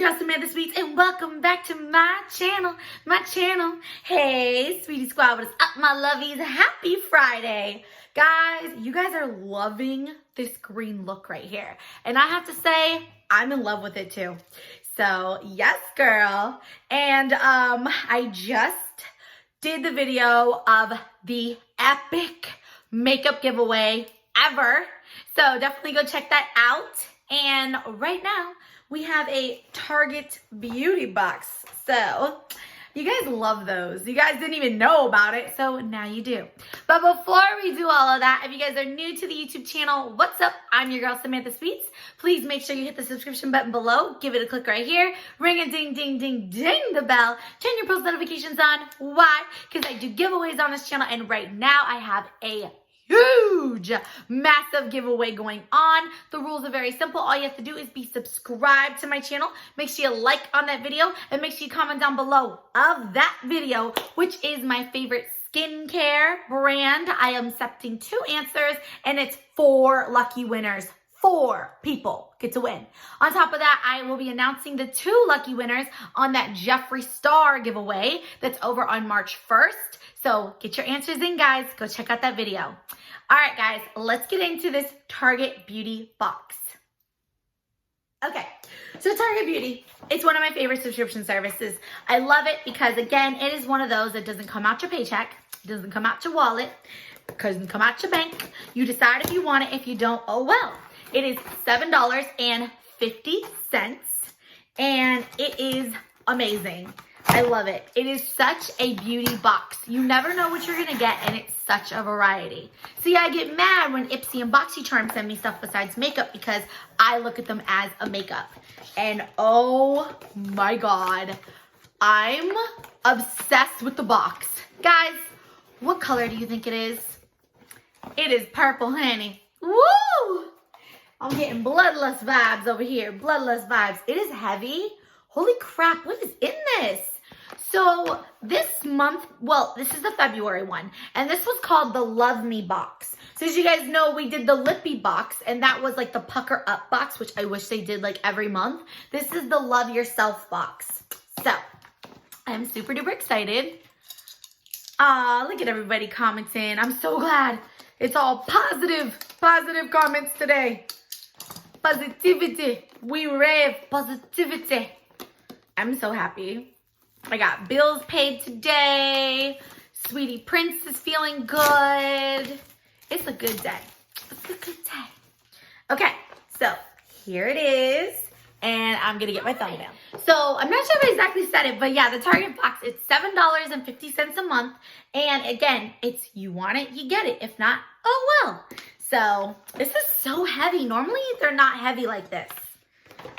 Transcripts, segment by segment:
your girl Samantha Sweets, and welcome back to my channel. Hey, Sweetie Squad, what is up, my lovies? Happy Friday. Guys, you guys are loving this green look right here. And I have to say, I'm in love with it too. So, yes, girl. And I just did the video of the epic makeup giveaway ever. So, definitely go check that out. And right now, we have a Target beauty box. So, you guys love those. You guys didn't even know about it, so now you do. But before we do all of that, if you guys are new to the YouTube channel, what's up? I'm your girl, Samantha Sweets. Please make sure you hit the subscription button below. Give it a click right here. Ring a ding, ding, ding, ding the bell. Turn your post notifications on. Why? Because I do giveaways on this channel, and right now I have a huge, massive giveaway going on. The rules are very simple. All you have to do is be subscribed to my channel. Make sure you like on that video and make sure you comment down below of that video, which is my favorite skincare brand. I am accepting 2 answers and it's 4 lucky winners. 4 people get to win. On top of that, I will be announcing the 2 lucky winners on that Jeffree Star giveaway that's over on March 1st. So get your answers in, guys. Go check out that video. All right, guys, let's get into this Target Beauty box. Okay, so Target Beauty, it's one of my favorite subscription services. I love it because, again, it is one of those that doesn't come out your paycheck. It doesn't come out your wallet. It doesn't come out your bank. You decide if you want it. If you don't, oh well. It is $7.50, and it is amazing. I love it. It is such a beauty box. You never know what you're going to get, and it's such a variety. See, I get mad when Ipsy and BoxyCharm send me stuff besides makeup because I look at them as a makeup. And oh my God, I'm obsessed with the box. Guys, what color do you think it is? It is purple, honey. Woo! I'm getting bloodlust vibes over here. Bloodlust vibes. It is heavy. Holy crap, what is in this? So this month, well, this is the February one, and this was called the Love Me box. So as you guys know, we did the Lippy box, and that was like the Pucker Up box, which I wish they did like every month. This is the Love Yourself box. So I'm super duper excited. Look at everybody commenting. I'm so glad. It's all positive comments today. Positivity. We rave positivity. I'm so happy. I got bills paid today. Sweetie Prince is feeling good. It's a good day. It's a good day. Okay, so here it is. And I'm going to get my thumbnail. So I'm not sure if I exactly said it, but yeah, the Target box, it's $7.50 a month. And again, it's you want it, you get it. If not, oh well. So this is so heavy. Normally they're not heavy like this.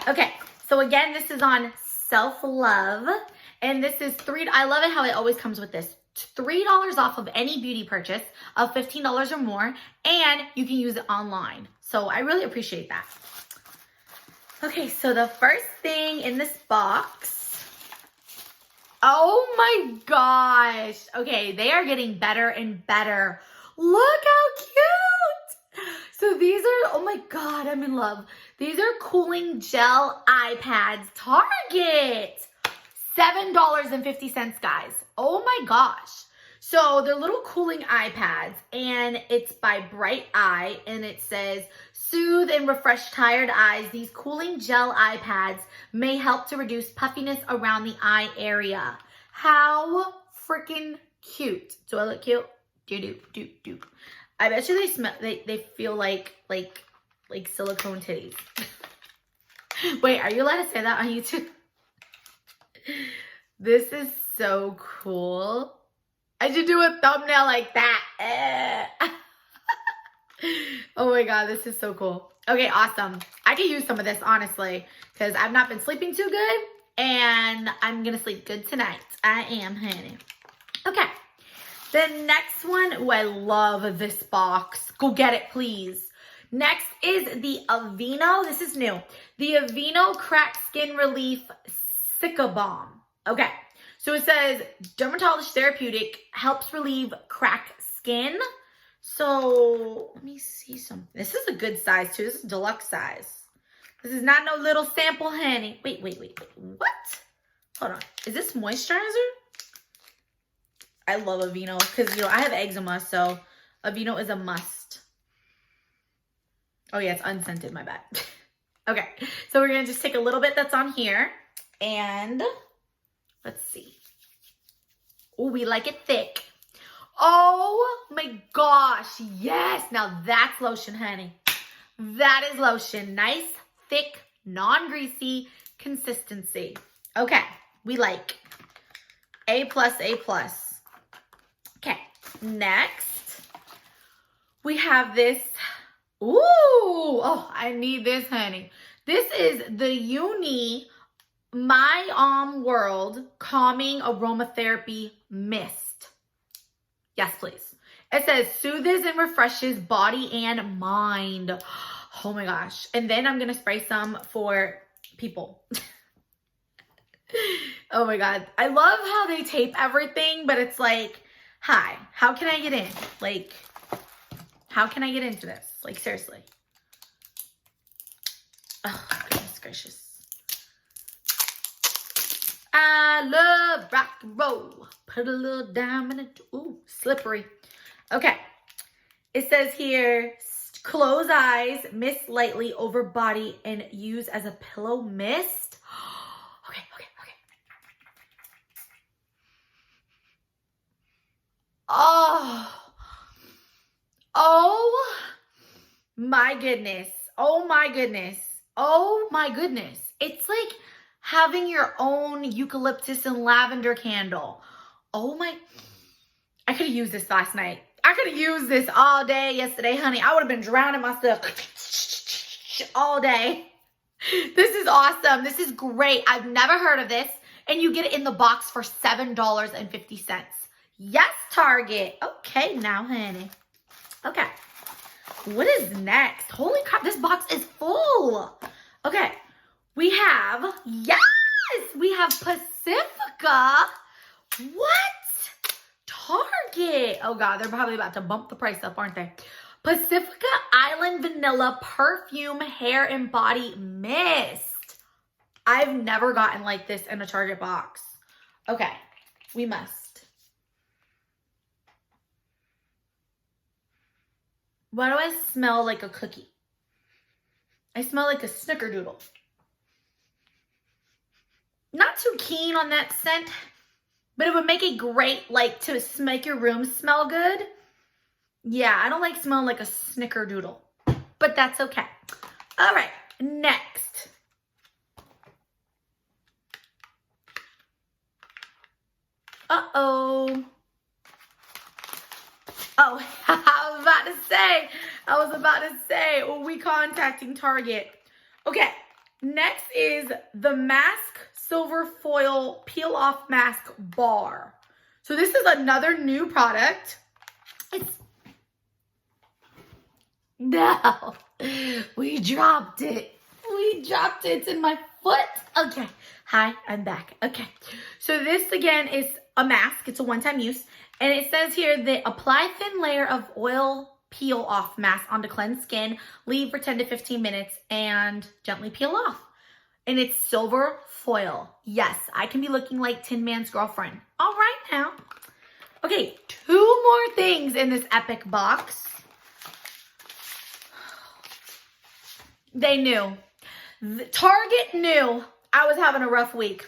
Okay, so again, this is on Self-Love. And this is I love it how it always comes with this. $3 off of any beauty purchase of $15 or more. And you can use it online. So I really appreciate that. Okay, so the first thing in this box. Oh my gosh. Okay, they are getting better and better. Look how cute. So these are, oh my God, I'm in love. These are cooling gel eye pads. Target. $7.50, guys. Oh my gosh. So they're little cooling eye pads, and it's by Bright Eye, and it says, soothe and refresh tired eyes. These cooling gel eye pads may help to reduce puffiness around the eye area. How freaking cute. Do I look cute? Do. I bet you they smell, they feel like silicone titties. Wait, are you allowed to say that on YouTube? This is so cool. I should do a thumbnail like that. Oh my God, this is so cool. Okay, awesome. I could use some of this, honestly, because I've not been sleeping too good, and I'm going to sleep good tonight. I am, honey. Okay, the next one. Oh, I love this box. Go get it, please. Next is the Aveeno. This is new. The Aveeno Cracked Skin Relief Cica Balm. Okay, so it says dermatologist therapeutic, helps relieve cracked skin. So let me see something. This is a good size too. This is deluxe size. This is not no little sample, honey. Wait. What? Hold on. Is this moisturizer? I love Aveeno because, you know, I have eczema, so Aveeno is a must. Oh, yeah, it's unscented. My bad. Okay, so we're going to just take a little bit that's on here. And let's see. Oh, we like it thick. Oh, my gosh. Yes. Now, that's lotion, honey. That is lotion. Nice, thick, non-greasy consistency. Okay, we like A+, A+. Okay, next, we have this. Ooh, oh, I need this, honey. This is the Uni My World Calming Aromatherapy Mist. Yes, please. It says soothes and refreshes body and mind. Oh my gosh. And then I'm going to spray some for people. Oh my God. I love how they tape everything, but it's like, hi, how can I get in? Like, how can I get into this? Like, seriously. Oh, goodness gracious. I love rock and roll. Put a little diamond in it. Ooh, slippery. Okay. It says here, close eyes, mist lightly over body, and use as a pillow mist. Okay. Oh my goodness. Oh my goodness. Oh my goodness. It's like having your own eucalyptus and lavender candle. Oh my, I could have used this last night. I could have used this all day yesterday, honey. I would have been drowning myself all day. This is awesome. This is great. I've never heard of this. And you get it in the box for $7.50. Yes, Target. Okay, now, honey. Okay. What is next? Holy crap, this box is full. Okay. We have, yes, we have Pacifica. What? Target. Oh God, they're probably about to bump the price up, aren't they? Pacifica Island Vanilla Perfume Hair and Body Mist. I've never gotten like this in a Target box. Okay, we must. Why do I smell like a cookie? I smell like a snickerdoodle. Not too keen on that scent, but it would make it great, like, to make your room smell good. Yeah, I don't like smelling like a snickerdoodle, but that's okay. All right, next. Uh-oh. Oh, I was about to say, are we contacting Target? Okay, next is the Mask Silver Foil Peel Off Mask Bar. So this is another new product. No, we dropped it. It's in my foot. Okay, hi, I'm back. Okay, so this again is a mask. It's a one-time use. And it says here that apply thin layer of oil peel off mask onto cleansed skin, leave for 10 to 15 minutes, and gently peel off. And it's silver foil. Yes, I can be looking like Tin Man's girlfriend. All right now. Okay, 2 more things in this epic box. They knew. Target knew I was having a rough week.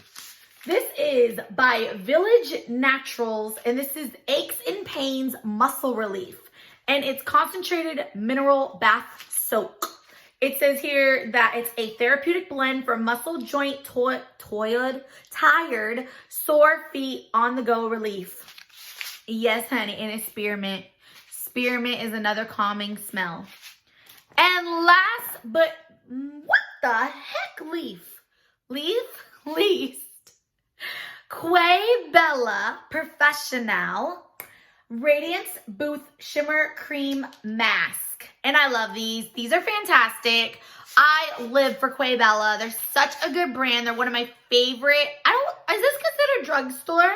This is by Village Naturals, and this is Aches and Pains Muscle Relief. And it's concentrated mineral bath soak. It says here that it's a therapeutic blend for muscle, joint, tired, sore feet, on-the-go relief. Yes, honey, and it's spearmint. Spearmint is another calming smell. And last, but what the heck, least. Quay Bella Professional Radiance Booth Shimmer Cream Mask. And I love these. These are fantastic. I live for Quay Bella. They're such a good brand. They're one of my favorite. Is this considered drugstore?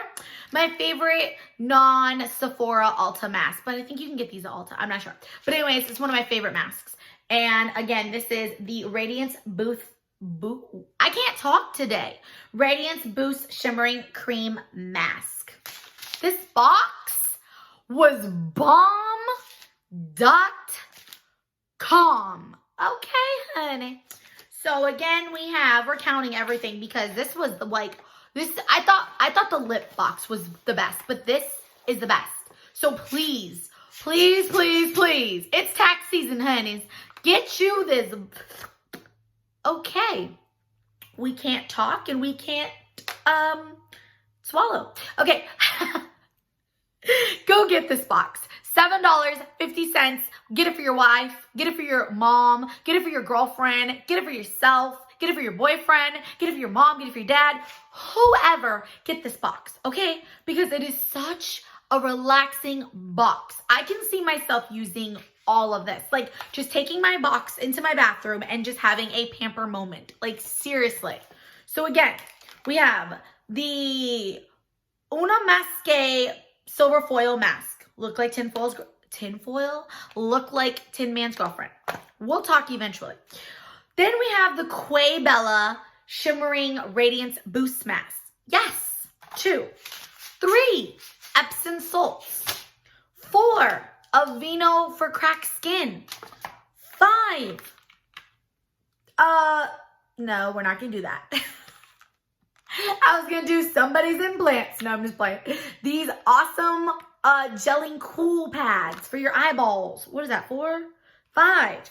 My favorite non-Sephora Ulta mask. But I think you can get these at Ulta. I'm not sure. But anyways, it's one of my favorite masks. And again, this is the Radiance Booth I can't talk today. Radiance Boost Shimmering Cream Mask. This box was bomb.com. Okay, honey. So again, we're counting everything because this was I thought the lip box was the best, but this is the best. So please, please, please, please, it's tax season, honeys. Get you this. Okay, we can't talk and we can't swallow. Okay, go get this box. $7.50. Get it for your wife. Get it for your mom. Get it for your girlfriend. Get it for yourself. Get it for your boyfriend. Get it for your mom. Get it for your dad. Whoever, get this box, okay? Because it is such a relaxing box. I can see myself using all of this. Like, just taking my box into my bathroom and just having a pamper moment. Like, seriously. So, again, we have the Una Masque Silver Foil Mask. Look like tinfoil? Look like Tin Man's Girlfriend. We'll talk eventually. Then we have the Quay Bella Shimmering Radiance Boost Mask. Yes. 2. 3. Epsom salts. 4. Aveeno for cracked skin. 5. No, we're not going to do that. I was going to do somebody's implants. No, I'm just playing. These awesome gelling cool pads for your eyeballs. What is that, 4? 5.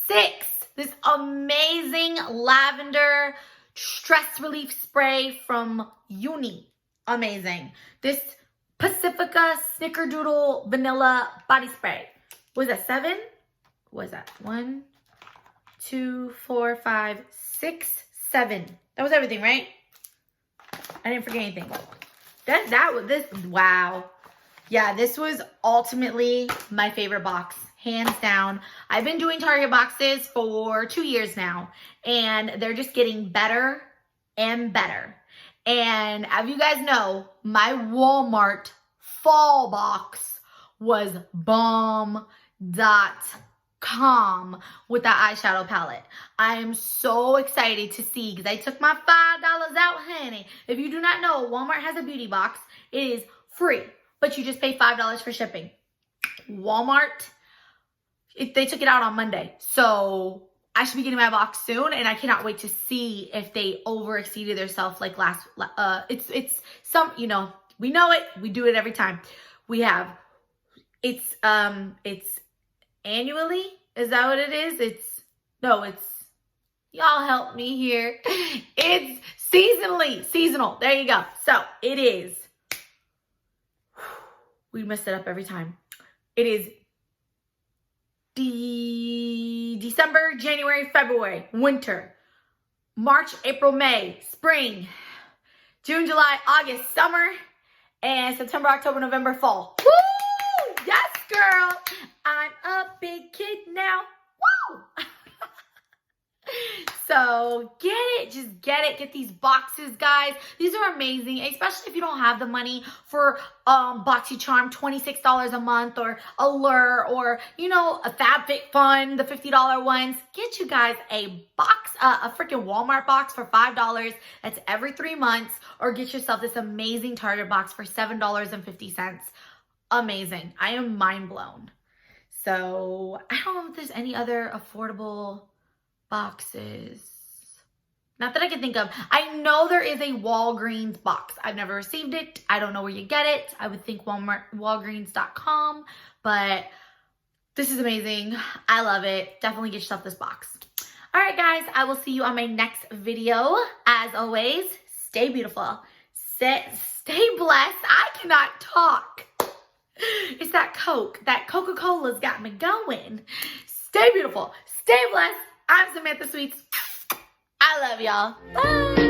6. This amazing lavender stress relief spray from Uni. Amazing. This Pacifica Snickerdoodle Vanilla Body Spray. What is that, 7? What is that? 1, 2, 4, 5, 6, 7. That was everything, right? I didn't forget anything. Wow. Yeah, this was ultimately my favorite box, hands down. I've been doing Target boxes for 2 years now, and they're just getting better and better. And as you guys know, my Walmart fall box was bomb.com with that eyeshadow palette. I am so excited to see because I took my $5 out, honey. If you do not know, Walmart has a beauty box. It is free, but you just pay $5 for shipping. Walmart, they took it out on Monday, so I should be getting my box soon, and I cannot wait to see if they over exceeded themselves like last. It's some, you know, we know it. We do it every time. We have it's annually. Is that what it is? It's y'all help me here. It's seasonal. There you go. So it is. We mess it up every time. It is December, January, February, winter, March, April, May, spring, June, July, August, summer, and September, October, November, fall. Woo! Yes, girl. I'm a big kid now. Woo! So get it. Just get it. Get these boxes, guys. These are amazing, especially if you don't have the money for BoxyCharm, $26 a month, or Allure, or, you know, a FabFitFun, the $50 ones. Get you guys a box, a freaking Walmart box for $5. That's every 3 months. Or get yourself this amazing Target box for $7.50. Amazing. I am mind blown. So I don't know if there's any other affordable boxes. Not that I can think of. I know there is a Walgreens box. I've never received it. I don't know where you get it. I would think Walgreens.com, but this is amazing. I love it. Definitely get yourself this box. All right, guys, I will see you on my next video. As always, stay beautiful. Stay blessed. I cannot talk. It's that Coke. That Coca-Cola's got me going. Stay beautiful. Stay blessed. I'm Samantha Sweets. I love y'all. Bye.